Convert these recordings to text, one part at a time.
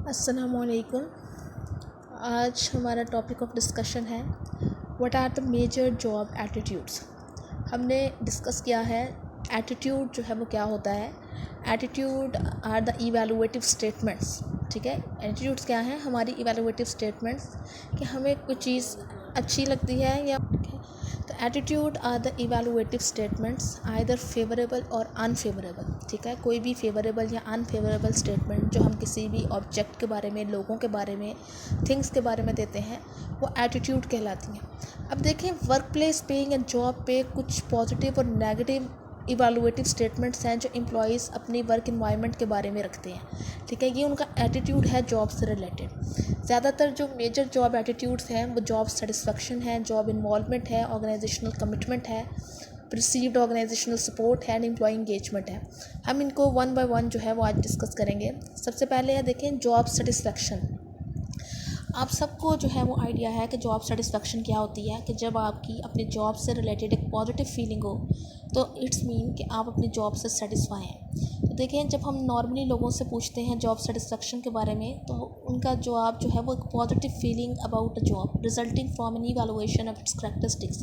अस्सलामुअलैकुम। आज हमारा टॉपिक ऑफ डिस्कशन है what are the major job attitudes. हमने डिस्कस किया है एटीट्यूड जो है वो क्या होता है। Attitude are the evaluative statements. ठीक है, एटीट्यूड्स क्या हैं? हमारी इवैल्यूएटिव स्टेटमेंट्स कि हमें कोई चीज़ अच्छी लगती है या तो attitude are the evaluative statements either favourable और अनफेवरेबल। ठीक है, कोई भी फेवरेबल या अनफेवरेबल स्टेटमेंट जो हम किसी भी ऑब्जेक्ट के बारे में, लोगों के बारे में, थिंग्स के बारे में देते हैं वो एटीट्यूड कहलाती हैं। अब देखें, वर्क प्लेस पे या जॉब पे कुछ पॉजिटिव और नेगेटिव इवैल्यूएटिव स्टेटमेंट्स हैं जो एम्प्लॉयज़ अपनी वर्क इन्वायरमेंट के बारे में रखते हैं। ठीक है, ये उनका एटीट्यूड है जॉब से रिलेटेड। ज़्यादातर जो मेजर जॉब एटीट्यूड्स हैं वो जॉब सेटिस्फेक्शन है, जॉब इन्वॉल्वमेंट है, ऑर्गेनाइजेशनल कमिटमेंट है, परसीव्ड ऑर्गेनाइजेशनल सपोर्ट है एंड एम्प्लॉय इंगेजमेंट है। हम इनको वन बाय वन जो है वो आज डिस्कस करेंगे। सबसे पहले है देखें जॉब सेटिस्फेक्शन। आप सबको जो है वो आइडिया है कि जॉब सेटिस्फेक्शन क्या होती है, कि जब आपकी अपनी जॉब से रिलेटेड एक पॉजिटिव फीलिंग हो तो इट्स मीन कि आप अपनी जॉब से सेटिस्फाई हैं। तो देखें, जब हम नॉर्मली लोगों से पूछते हैं जॉब सेटिस्फेक्शन के बारे में तो उनका जवाब जो है वो एक positive feeling about a job resulting from an evaluation of its characteristics,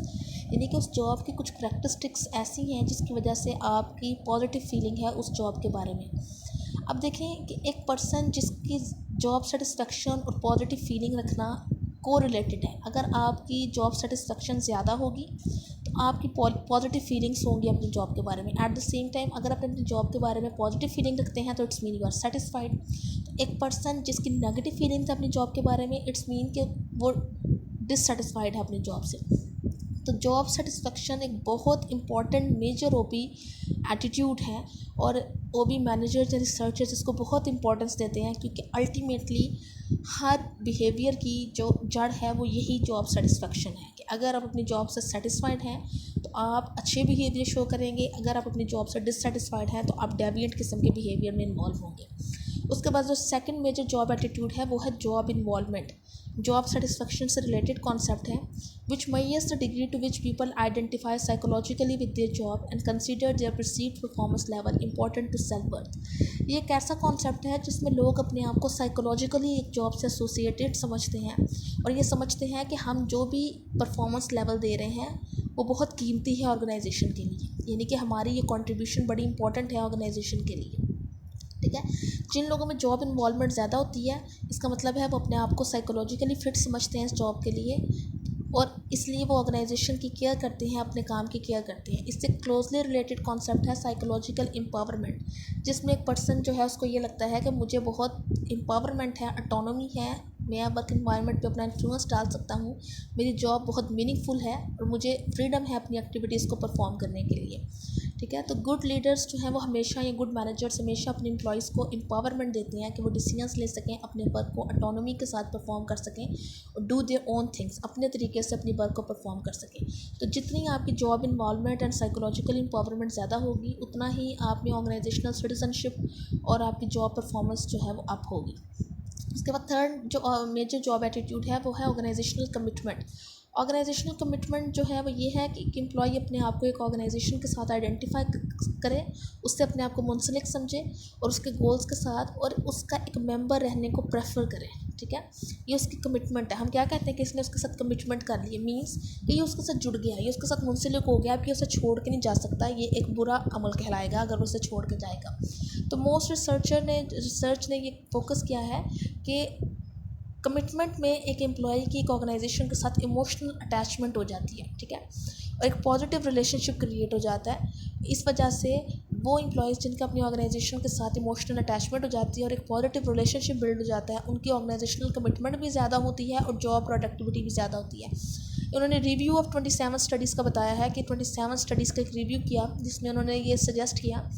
यानी कि उस जॉब की कुछ करैक्टरिस्टिक्स ऐसी हैं जिसकी वजह से आपकी पॉजिटिव फीलिंग है उस जॉब के बारे में। अब देखें कि एक पर्सन जिसकी जॉब सेटिस्फेक्शन और पॉजिटिव फीलिंग रखना को रिलेटेड है। अगर आपकी जॉब सेटिस्फेक्शन ज़्यादा होगी तो आपकी पॉजिटिव फीलिंग्स होंगी अपनी जॉब के बारे में। एट द सेम टाइम अगर आप अपनी जॉब के बारे में पॉजिटिव फीलिंग रखते हैं तो it's mean you are satisfied. तो एक पर्सन जिसकी नेगेटिव फीलिंग्स है अपनी जॉब के बारे में, इट्स मीन कि वो डिससेटिस्फाइड है अपनी जॉब से। तो जॉब सेटिस्फेक्शन एक बहुत इंपॉर्टेंट मेजर ओबी एटीट्यूड है और ओबी मैनेजर्स या रिसर्चर्स इसको बहुत इंपॉर्टेंस देते हैं, क्योंकि अल्टीमेटली हर बिहेवियर की जो जड़ है वो यही जॉब सेटिस्फेक्शन है। कि अगर आप अपनी जॉब से सेटिस्फाइड हैं तो आप अच्छे बिहेवियर शो करेंगे, अगर आप अपनी जॉब से डिससेटिस्फाइड हैं तो आप डेविएंट किस्म के बिहेवियर में इन्वॉल्व होंगे। उसके बाद जो सेकंड मेजर जॉब एटीट्यूड है वो है जॉब इन्वॉल्वमेंट। जॉब सेटिस्फेक्शन से रिलेटेड कॉन्सेप्ट है विच measures the degree to which people identify psychologically with their job and consider their perceived performance level important to self worth। ये एक ऐसा concept है जिसमें लोग अपने आप को साइकोलॉजिकली एक जॉब से एसोसिएटेड समझते हैं और ये समझते हैं कि हम जो भी परफॉर्मेंस लेवल दे रहे हैं वो बहुत कीमती है ऑर्गेनाइजेशन के लिए, यानी कि हमारी ये कंट्रीब्यूशन बड़ी इंपॉर्टेंट है ऑर्गेनाइजेशन के लिए। ठीक है, जिन लोगों में जॉब इन्वॉल्वमेंट ज़्यादा होती है इसका मतलब है वो अपने आप को साइकोलॉजिकली फिट समझते हैं इस जॉब के लिए और इसलिए वो ऑर्गेनाइजेशन की केयर करते हैं, अपने काम की केयर करते हैं। इससे क्लोजली रिलेटेड कॉन्सेप्ट है साइकोलॉजिकल एम्पावरमेंट, जिसमें एक पर्सन जो है उसको ये लगता है कि मुझे बहुत एम्पावरमेंट है, ऑटोनॉमी है, मैं वर्क इन्वायरमेंट पे अपना इन्फ्लुएंस डाल सकता हूँ, मेरी जॉब बहुत मीनिंगफुल है और मुझे फ्रीडम है अपनी एक्टिविटीज़ को परफॉर्म करने के लिए। ठीक है, तो गुड लीडर्स जो हैं वो हमेशा, या गुड मैनेजर्स हमेशा अपने एम्प्लॉयज़ को एम्पावरमेंट देते हैं कि वो डिसीजंस ले सकें, अपने वर्क को ऑटोनॉमी के साथ परफॉर्म कर सकें और डू देयर ओन थिंग्स, अपने तरीके से अपनी वर्क को परफॉर्म कर सकें। तो जितनी आपकी job involvement and psychological empowerment ज़्यादा होगी उतना ही आप में ऑर्गेनाइजेशनल सिटीजनशिप और आपकी जॉब परफॉर्मेंस जो है वो अप होगी। उसके बाद थर्ड जो मेजर जॉब एटीट्यूड है वो है ऑर्गेनाइजेशनल कमिटमेंट। ऑर्गेनाइजेशनल कमिटमेंट जो है वो ये है कि एक एम्प्लॉय अपने आप को एक ऑर्गेनाइजेशन के साथ आइडेंटिफाई करे, उससे अपने आप को मुंसलिक समझे और उसके गोल्स के साथ और उसका एक मेंबर रहने को प्रेफर करे। ठीक है, ये उसकी कमिटमेंट है। हम क्या कहते हैं कि इसने उसके साथ कमिटमेंट कर ली, मीन्स कि ये उसके साथ जुड़ गया, ये उसके साथ मुंसलिक हो गया, अब ये उसे छोड़ के नहीं जा सकता। ये एक बुरा अमल कहलाएगा अगर उसे छोड़ के जाएगा। तो मोस्ट रिसर्च ने ये फोकस किया है कि कमिटमेंट में एक एम्प्लॉय की एक ऑर्गेनाइजेशन के साथ इमोशनल अटैचमेंट हो जाती है। ठीक है, और एक पॉजिटिव रिलेशनशिप क्रिएट हो जाता है। इस वजह से वो एम्प्लॉयज़ जिनका अपनी ऑर्गेनाइजेशन के साथ इमोशनल अटैचमेंट हो जाती है और एक पॉजिटिव रिलेशनशिप बिल्ड हो जाता है, उनकी ऑर्गेनाइजेशनल कमिटमेंट भी ज़्यादा होती है और जॉब प्रोडक्टिविटी भी ज़्यादा होती है। उन्होंने रिव्यू ऑफ 27 स्टडीज़ का बताया है कि 27 स्टडीज़ का एक रिव्यू किया जिसमें उन्होंने ये सजेस्ट किया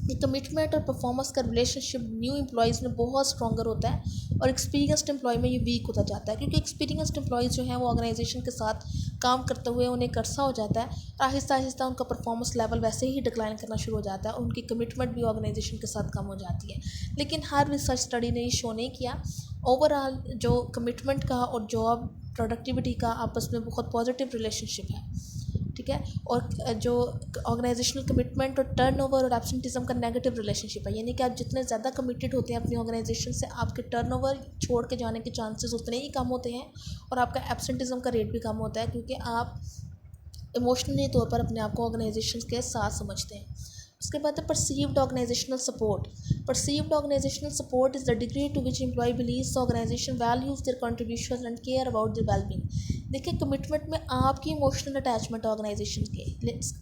कि कमिटमेंट और परफॉर्मेंस का रिलेशनशिप न्यू एम्प्लॉयज़ में बहुत स्ट्रॉन्गर होता है और एक्सपीरियंस्ड एम्प्लॉय में ये वीक होता जाता है, क्योंकि एक्सपीरियंस्ड एम्प्लॉयज़ जो हैं वो ऑर्गेनाइजेशन के साथ काम करते हुए उन्हें एक अरसा हो जाता है और आहिस्ता आहिस्ता उनका परफॉर्मेंस लेवल वैसे ही डिक्लाइन करना शुरू हो जाता है और उनकी कमिटमेंट भी ऑर्गेनाइजेशन के साथ कम हो जाती है। लेकिन हर रिसर्च स्टडी ने ये शो नहीं किया। ओवरऑल जो कमिटमेंट का और जॉब प्रोडक्टिविटी का आपस में बहुत पॉजिटिव रिलेशनशिप है। ठीक है। ठीक है। और जो ऑर्गेनाइजेशनल कमिटमेंट और टर्नओवर और एब्सेंटिज्म का नेगेटिव रिलेशनशिप है, यानी कि आप जितने ज़्यादा कमिटेड होते हैं अपनी ऑर्गेनाइजेशन से, आपके टर्नओवर छोड़ के जाने के चांसेस उतने ही कम होते हैं और आपका एब्सेंटिज्म का रेट भी कम होता है, क्योंकि आप इमोशनली तौर पर अपने आप को ऑर्गेनाइजेशन के साथ समझते हैं। उसके बाद है perceived organisational support. Perceived organisational support is the degree to which employ believes organisation values their contribution and care about their wellbeing. देखिए, कमिटमेंट में आपकी इमोशनल अटैचमेंट ऑर्गेनाइजेशन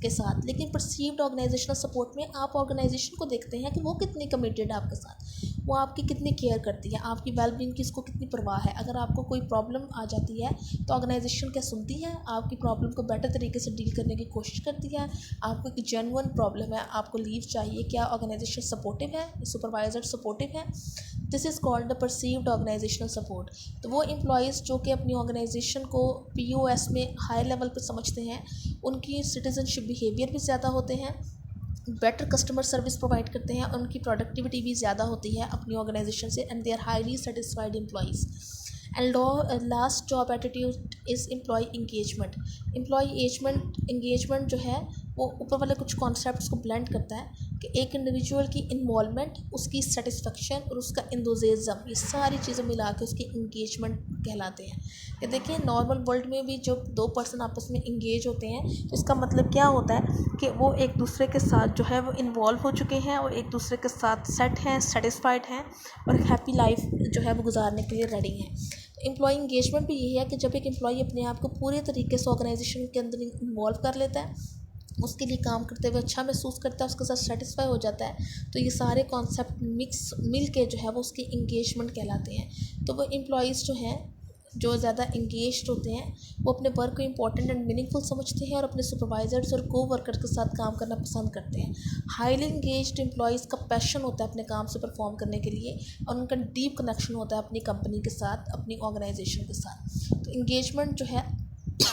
के साथ, लेकिन परसीव्ड ऑर्गेनाइजेशनल सपोर्ट में आप ऑर्गेनाइजेशन को देखते हैं कि वो कितनी कमिटेड है आपके साथ, वो आपकी कितनी केयर करती है, आपकी वेलबींग की इसको कितनी परवाह है। अगर आपको कोई प्रॉब्लम आ जाती है तो ऑर्गेनाइजेशन क्या सुनती है, आपकी प्रॉब्लम को बेटर तरीके से डील करने की कोशिश करती है। आपको एक जेन्युइन प्रॉब्लम है, आपको लीव चाहिए, क्या ऑर्गेनाइजेशन सपोर्टिव है, सुपरवाइजर सपोर्टिव है। This is called the perceived organisational support. तो वो एम्प्लॉयज़ जो कि अपनी ऑर्गेनाइजेशन को POS में हाई लेवल पर समझते हैं, उनकी सिटीजनशिप बिहेवियर भी ज़्यादा होते हैं, बेटर कस्टमर सर्विस प्रोवाइड करते हैं, उनकी प्रोडक्टिविटी भी ज़्यादा होती है अपनी ऑर्गेनाइजेशन से, and they are highly satisfied employees. And last job attitude is employ engagement. Employ engagement जो है वो ऊपर वाले कुछ कॉन्सेप्ट्स को ब्लेंड करता है कि एक इंडिविजुअल की इन्वॉल्वमेंट, उसकी सेटिस्फेक्शन और उसका इंथुसियाज्म, ये सारी चीज़ें मिला के उसकी इंगेजमेंट कहलाते हैं। कि देखिए, नॉर्मल वर्ल्ड में भी जब दो पर्सन आपस में इंगेज होते हैं तो इसका मतलब क्या होता है कि वो एक दूसरे के साथ जो है वो इन्वॉल्व हो चुके हैं और एक दूसरे के साथ सेट हैं, सेटिस्फाइड हैं और एक हैप्पी लाइफ जो है वो गुजारने के लिए रेडी हैं। तो एम्प्लॉय इंगेजमेंट भी यही है कि जब एक एम्प्लॉय अपने आप को पूरे तरीके से ऑर्गेनाइजेशन के अंदर इन्वॉल्व कर लेता है, उसके लिए काम करते हुए अच्छा महसूस करता है, उसके साथ सेटिस्फाई हो जाता है, तो ये सारे कॉन्सेप्ट मिल के जो है वो उसकी इंगेजमेंट कहलाते हैं। तो वो एम्प्लॉयज़ जो हैं जो ज़्यादा इंगेज्ड होते हैं वो अपने वर्क को इंपॉर्टेंट एंड मीनिंगफुल समझते हैं और अपने सुपरवाइजर्स और को वर्कर्स के साथ काम करना पसंद करते हैं। हाईली इंगेज्ड एम्प्लॉयज़ का पैशन होता है अपने काम से परफॉर्म करने के लिए और उनका डीप कनेक्शन होता है अपनी कंपनी के साथ, अपनी ऑर्गेनाइजेशन के साथ। तो इंगेजमेंट जो है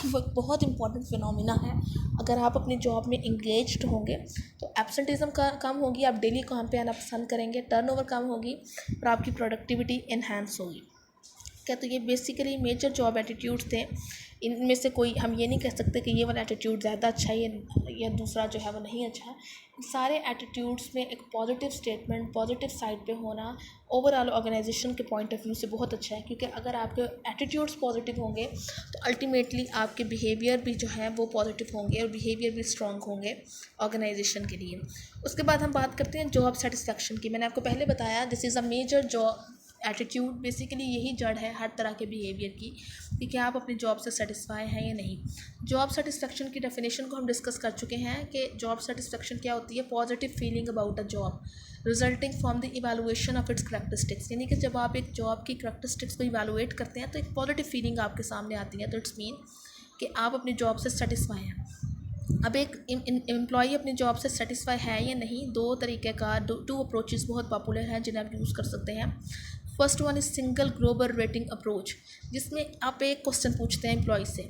वो एक बहुत इंपॉर्टेंट फिनोमिना है। अगर आप अपनी जॉब में इंगेज्ड होंगे तो एब्सेंटिज्म का कम होगी, आप डेली काम पे आना पसंद करेंगे, टर्नओवर कम होगी और आपकी प्रोडक्टिविटी इन्हांस होगी। क्या, तो ये बेसिकली मेजर जॉब एटीट्यूड्स थे। इनमें से कोई हम ये नहीं कह सकते कि ये वाला एटीट्यूड ज़्यादा अच्छा है या दूसरा जो है वो नहीं अच्छा है। सारे एटीट्यूड्स में एक पॉजिटिव स्टेटमेंट, पॉजिटिव साइड पे होना ओवरऑल ऑर्गेनाइजेशन के पॉइंट ऑफ व्यू से बहुत अच्छा है, क्योंकि अगर आपके एटीट्यूड्स पॉजिटिव होंगे तो अल्टीमेटली आपके बिहेवियर भी जो है वो पॉजिटिव होंगे और बिहेवियर भी स्ट्रॉन्ग होंगे ऑर्गेनाइजेशन के लिए। उसके बाद हम बात करते हैं जॉब सेटिस्फेक्शन की। मैंने आपको पहले बताया this is a major job attitude, basically यही जड़ है हर तरह के बिहेवियर की कि क्या आप अपनी जॉब से सेटिस्फाई हैं या नहीं। जॉब सेटिस्फेक्शन की डेफिनेशन को हम डिस्कस कर चुके हैं कि जॉब सेटिस्फेक्शन क्या होती है। Positive feeling about a job resulting from the evaluation of its characteristics, यानी कि जब आप एक जॉब की करैक्टरिस्टिक्स को इवैल्यूएट करते हैं तो एक पॉजिटिव फीलिंग आपके सामने आती है, तो इट्स मीन कि आप अपनी जॉब से सेटिस्फाई हैं। अब एक एम्प्लॉई अपनी जॉब से सेटिस्फाई है या नहीं, दो तरीके का टू अप्रोचेस बहुत पॉपुलर हैं जिन्हें आप यूज़ कर सकते हैं। First one is single global rating approach, जिसमें आप एक क्वेश्चन पूछते हैं एम्प्लॉय से,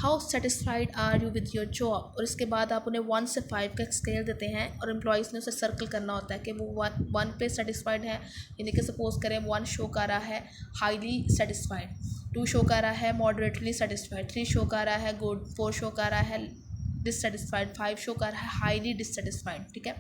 how satisfied are you with your job, और इसके बाद आप उन्हें 1 से 5 का स्केल देते हैं और एम्प्लॉयज़ ने उसे सर्कल करना होता है कि वो 1 पे सेटिस्फाइड है, यानी कि सपोज करें 1 शो कर रहा है हाईली सेटिस्फाइड, 2 शो कर रहा है मॉडरेटली सेटिस्फाइड, 3 शो कर रहा है गुड, 4 शो कर रहा है डिससेटिस्फाइड, 5 शो कर रहा है हाईली डिससेटिस्फाइड। ठीक है,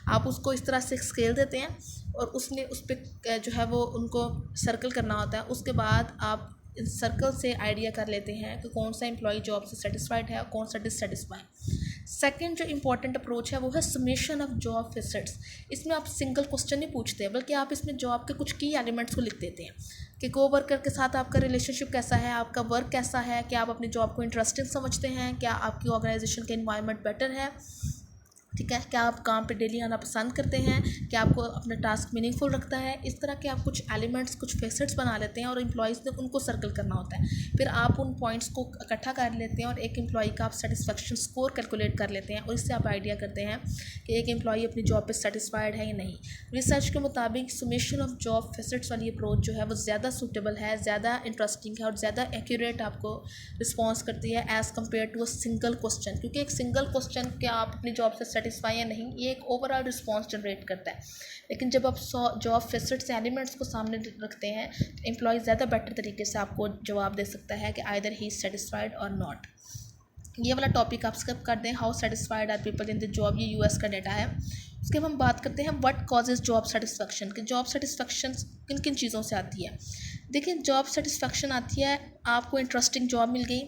आप उसको इस तरह से स्केल देते हैं और उसने उस पर जो है वो उनको सर्कल करना होता है। उसके बाद आप इस सर्कल से आइडिया कर लेते हैं कि कौन सा एम्प्लॉय जॉब से सेटिस्फाइड है और कौन सा डिससेटिस्फाइड। सेकंड जो इंपॉर्टेंट अप्रोच है वो है समेशन ऑफ जॉब फेसेट्स। इसमें आप सिंगल क्वेश्चन नहीं पूछते बल्कि आप इसमें जॉब के कुछ की एलिमेंट्स को लिख देते हैं कि को वर्कर के साथ आपका रिलेशनशिप कैसा है, आपका वर्क कैसा है, क्या आप अपनी जॉब को इंटरेस्टिंग समझते हैं, क्या आपकी ऑर्गेनाइजेशन का एनवायरनमेंट बेटर है, ठीक है, क्या आप काम पे डेली आना पसंद करते हैं, क्या आपको अपना टास्क मीनिंगफुल रखता है। इस तरह के आप कुछ एलिमेंट्स, कुछ फेसेट्स बना लेते हैं और एम्प्लॉयज़ ने उनको सर्कल करना होता है। फिर आप उन पॉइंट्स को इकट्ठा कर लेते हैं और एक एम्प्लॉय का आप सेटिस्फेक्शन स्कोर कैलकुलेट कर लेते हैं और इससे आप आइडिया करते हैं कि एक एम्प्लॉय अपनी जॉब पे सेटिस्फाइड है या नहीं। रिसर्च के मुताबिक समेशन ऑफ जॉब फेसेट्स वाली अप्रोच जो है वो ज़्यादा सूटेबल है, ज़्यादा इंटरेस्टिंग है और ज़्यादा एक्यूरेट आपको रिस्पॉन्स करती है as compare to a single question, क्योंकि एक सिंगल क्वेश्चन क्या आप अपनी जॉब से सेटिस्फाई या नहीं, ये एक ओवरऑल रिस्पॉन्स जनरेट करता है। लेकिन जब आप जॉब फेसेट्स एलिमेंट्स को सामने रखते हैं तो एम्प्लॉय ज़्यादा बेटर तरीके से आपको जवाब दे सकता है कि आइदर ही इज़ सेटिस्फाइड और नॉट। ये वाला टॉपिक आप स्किप कर दें, how satisfied are people in the job, ये यूएस का डाटा है। उसके बाद हम बात करते हैं व्हाट कॉजेज जॉब सेटिस्फेक्शन, कि जॉब सेटिस्फेक्शन किन किन चीज़ों से आती है। देखिए, जॉब सेटिस्फेक्शन आती है, आपको इंटरेस्टिंग जॉब मिल गई,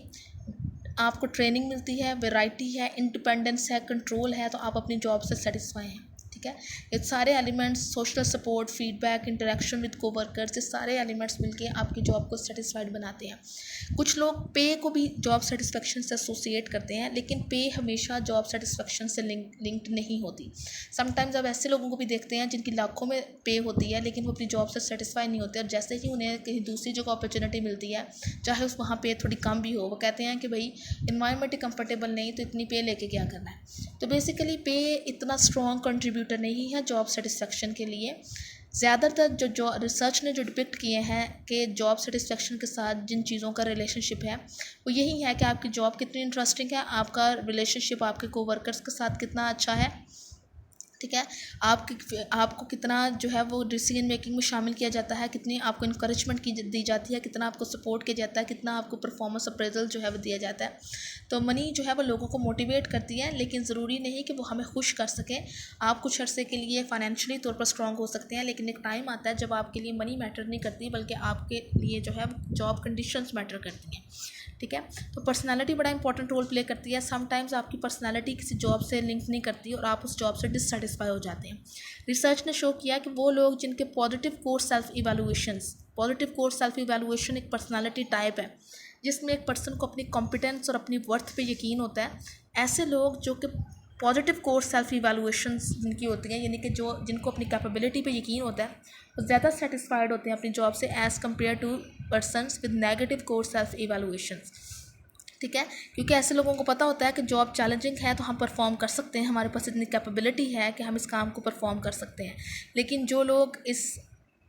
आपको ट्रेनिंग मिलती है, वैरायटी है, इंडिपेंडेंस है, कंट्रोल है, तो आप अपनी जॉब से सेटिस्फाई हैं। ठीक है, ये सारे elements, social support, feedback, interaction with coworkers, ये सारे एलिमेंट्स मिलके आपकी जॉब को सेटिस्फाइड बनाते हैं। कुछ लोग पे को भी जॉब सेटिस्फेक्शन से एसोसिएट करते हैं, लेकिन पे हमेशा जॉब सेटिस्फेक्शन से लिंक्ड नहीं होती। समटाइम्स आप ऐसे लोगों को भी देखते हैं जिनकी लाखों में पे होती है, लेकिन वो अपनी जॉब से सेटिस्फाई नहीं होते, और जैसे ही उन्हें कहीं दूसरी जगह अपॉर्चुनिटी मिलती है, चाहे उस वहाँ पे थोड़ी कम भी हो, वो कहते हैं कि भाई इन्वायरमेंट ही कंफर्टेबल नहीं, तो इतनी पे लेके क्या करना है। तो बेसिकली पे इतना स्ट्रॉन्ग कंट्रीब्यूटर नहीं है जॉब सेटिस्फेक्शन के लिए। ज़्यादातर जो रिसर्च ने जो डिपिक्ट किए हैं कि जॉब सेटिस्फेक्शन के साथ जिन चीज़ों का रिलेशनशिप है, वो यही है कि आपकी जॉब कितनी इंटरेस्टिंग है, आपका रिलेशनशिप आपके कोवर्कर्स के साथ कितना अच्छा है, ठीक है, आपको कितना जो है वो डिसीजन मेकिंग में शामिल किया जाता है, कितनी आपको इंकरेजमेंट दी जाती है, कितना आपको सपोर्ट किया जाता है, कितना आपको परफॉर्मेंस अप्रेजल जो है वो दिया जाता है। तो मनी जो है वो लोगों को मोटिवेट करती है, लेकिन ज़रूरी नहीं कि वो हमें खुश कर सके। आप कुछ अरसे के लिए फाइनेंशियली तौर पर स्ट्रॉन्ग हो सकते हैं, लेकिन एक टाइम आता है जब आपके लिए मनी मैटर नहीं करती, बल्कि आपके लिए जो है जॉब कंडीशंस मैटर करती हैं। ठीक है, तो पर्सनालिटी बड़ा इंपॉर्टेंट रोल प्ले करती है। समटाइम्स आपकी पर्सनालिटी किसी जॉब से लिंक नहीं करती और आप उस जॉब से डिससेटिस्फाई हो जाते हैं। रिसर्च ने शो किया कि वो लोग जिनके पॉजिटिव कोर सेल्फ इवैल्यूएशन एक पर्सनालिटी टाइप है, जिसमें एक पर्सन को अपनी कॉम्पिटेंस और अपनी वर्थ पे यकीन होता है, ऐसे लोग जो कि पॉजिटिव कोर सेल्फ इवैल्यूएशन जिनकी होती हैं, यानी कि जो जिनको अपनी कैपेबिलिटी पे यकीन होता है, वो ज़्यादा सेटिस्फाइड होते हैं अपनी जॉब से as compare to persons with negative core self evaluations. ठीक है, क्योंकि ऐसे लोगों को पता होता है कि जॉब चैलेंजिंग है तो हम परफॉर्म कर सकते हैं, हमारे पास इतनी कैपेबिलिटी है कि हम इस काम को परफॉर्म कर सकते हैं। लेकिन जो लोग इस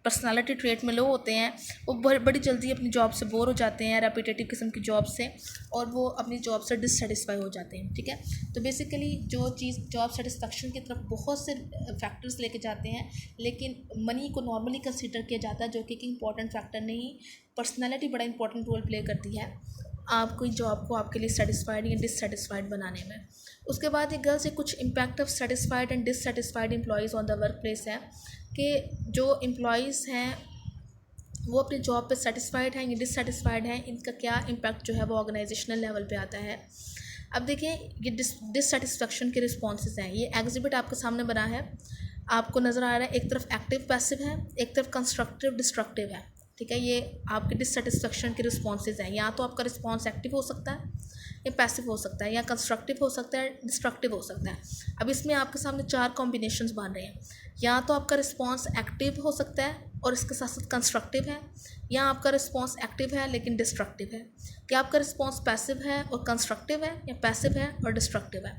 पर्सनालिटी ट्रेट में लो होते हैं, वो बड़ी जल्दी अपनी जॉब से बोर हो जाते हैं, रेपिटेटिव किस्म की जॉब से, और वो अपनी जॉब से डिससेटिस्फाई हो जाते हैं। ठीक है, तो बेसिकली जो चीज़ जॉब सेटिस्फेक्शन की तरफ बहुत से फैक्टर्स लेके जाते हैं, लेकिन मनी को नॉर्मली कंसीडर किया जाता है, जो कि एक इंपॉर्टेंट फैक्टर नहीं। पर्सनैलिटी बड़ा इंपॉर्टेंट रोल प्ले करती है आपकी जॉब को आपके लिए सेटिस्फाइड या डिससेटिस्फाइड बनाने में। उसके बाद एक गर्ल्स से कुछ impact of satisfied and dissatisfied employees on the work place है, कि जो एम्प्लॉयज़ हैं वो अपनी जॉब पे सेटिस्फाइड हैं या डिससेटिस्फाइड हैं, इनका क्या इम्पैक्ट जो है वो ऑर्गेनाइजेशनल लेवल पे आता है। अब देखिए, ये डिससेटिस्फेक्शन के रिस्पॉन्सेज हैं। ये एग्जिबिट आपके सामने बना है, आपको नज़र आ रहा है, एक तरफ एक्टिव पैसिव है, एक तरफ कंस्ट्रक्टिव डिस्ट्रक्टिव है। ठीक है, ये आपके डिससेटिस्फेक्शन के रिस्पॉन्सेज हैं। या तो आपका रिस्पॉन्स एक्टिव हो सकता है, या पैसिव हो सकता है, या कंस्ट्रक्टिव हो सकता है, डिस्ट्रक्टिव हो सकता है। अब इसमें आपके सामने 4 कॉम्बिनेशंस बन रहे हैं। या तो आपका रिस्पॉन्स एक्टिव हो सकता है और इसके साथ साथ कंस्ट्रक्टिव है, या आपका रिस्पॉन्स एक्टिव है लेकिन डिस्ट्रक्टिव है, या आपका रिस्पॉन्स पैसिव है और कंस्ट्रक्टिव है, या पैसिव है और डिस्ट्रक्टिव है।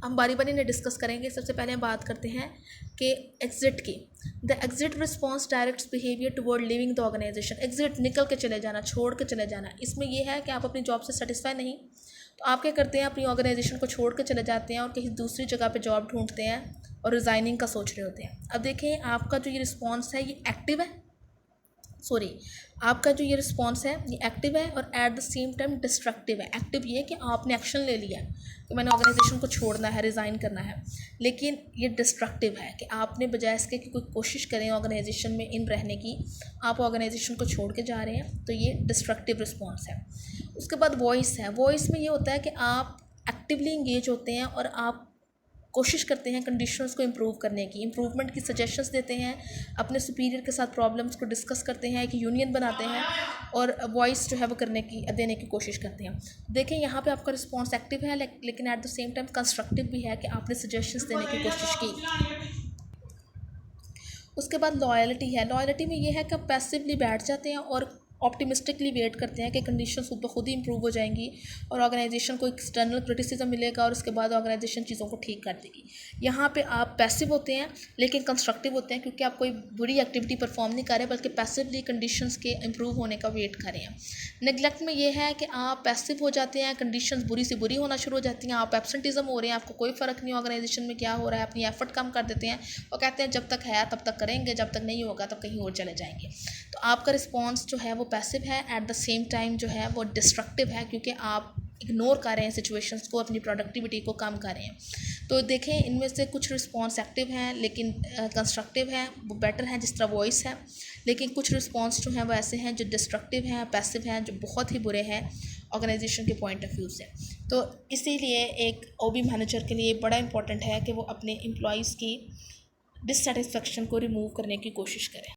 हम बारी बारी ने डिस्कस करेंगे। सबसे पहले हम बात करते हैं कि एग्जिट की। The exit response directs behaviour toward leaving the organisation. Exit, निकल के चले जाना, छोड़ के चले जाना। इसमें यह है कि आप अपनी जॉब से सेटिस्फाई नहीं, तो आप क्या करते हैं, अपनी ऑर्गेनाइजेशन को छोड़ के चले जाते हैं और कहीं दूसरी जगह पे जॉब ढूंढते हैं और रिज़ाइनिंग का सोच रहे होते हैं। अब देखें, आपका जो ये रिस्पॉन्स है ये एक्टिव है, आपका जो ये रिस्पॉन्स है ये एक्टिव है और at the same time destructive है। एक्टिव ये है कि आपने एक्शन ले लिया है कि मैंने ऑर्गेनाइजेशन को छोड़ना है, रिज़ाइन करना है, लेकिन ये डिस्ट्रक्टिव है कि आपने बजाय इसके कि कोई कोशिश करें ऑर्गेनाइजेशन में इन रहने की, आप ऑर्गेनाइजेशन को छोड़ के जा रहे हैं, तो ये डिस्ट्रक्टिव रिस्पॉन्स है। उसके बाद वॉइस है। वॉइस में ये होता है कि आप एक्टिवली इंगेज होते हैं और आप कोशिश करते हैं कंडीशंस को इम्प्रूव करने की, इम्प्रूवमेंट की सजेशंस देते हैं, अपने सुपीरियर के साथ प्रॉब्लम्स को डिस्कस करते हैं, एक यूनियन बनाते हैं और वॉइस जो है वो देने की कोशिश करते हैं। देखें, यहाँ पे आपका रिस्पॉन्स एक्टिव है, लेकिन at the same time constructive भी है कि आपने सजेशंस देने की कोशिश की। उसके बाद लॉयल्टी है। लॉयल्टी में ये है कि आप पैसिवली बैठ जाते हैं और ऑप्टिमिस्टिकली वेट करते हैं कि कंडीशंस खुद ब खुद ही इंप्रूव हो जाएंगी और ऑर्गेनाइजेशन को एक्सटर्नल क्रिटिसिज्म मिलेगा और उसके बाद ऑर्गेनाइजेशन चीज़ों को ठीक कर देगी। यहाँ पे आप पैसिव होते हैं लेकिन कंस्ट्रक्टिव होते हैं, क्योंकि आप कोई बुरी एक्टिविटी परफॉर्म नहीं कर रहे बल्कि पैसिवली कंडीशंस के इंप्रूव होने का वेट कर रहे हैं। नेगलेक्ट में ये है कि आप पैसिव हो जाते हैं, कंडीशंस बुरी से बुरी होना शुरू हो जाती हैं, आप एब्सेंटिज्म हो रहे हैं, आपको कोई फ़र्क नहीं ऑर्गेनाइजेशन में क्या हो रहा है, अपनी एफर्ट कम कर देते हैं और कहते हैं जब तक है तब तक करेंगे, जब तक नहीं होगा तब कहीं और चले जाएंगे। तो आपका रिस्पॉन्स जो है वो पैसिव है, एट द सेम टाइम जो है वो डिस्ट्रक्टिव है, क्योंकि आप इग्नोर कर रहे हैं सिचुएशंस को, अपनी प्रोडक्टिविटी को कम कर रहे हैं। तो देखें इनमें से कुछ रिस्पॉन्स एक्टिव हैं लेकिन कंस्ट्रक्टिव हैं, वो बेटर हैं, जिस तरह वॉइस है। लेकिन कुछ रिस्पॉन्स जो हैं वो ऐसे हैं जो डिस्ट्रक्टिव हैं, पैसिव हैं, जो बहुत ही बुरे हैं ऑर्गेनाइजेशन के पॉइंट ऑफ व्यू से। तो इसीलिए एक ओबी मैनेजर के लिए बड़ा इंपॉर्टेंट है कि वो अपने एम्प्लॉयज़ की डिससेटिस्फेक्शन को रिमूव करने की कोशिश करें।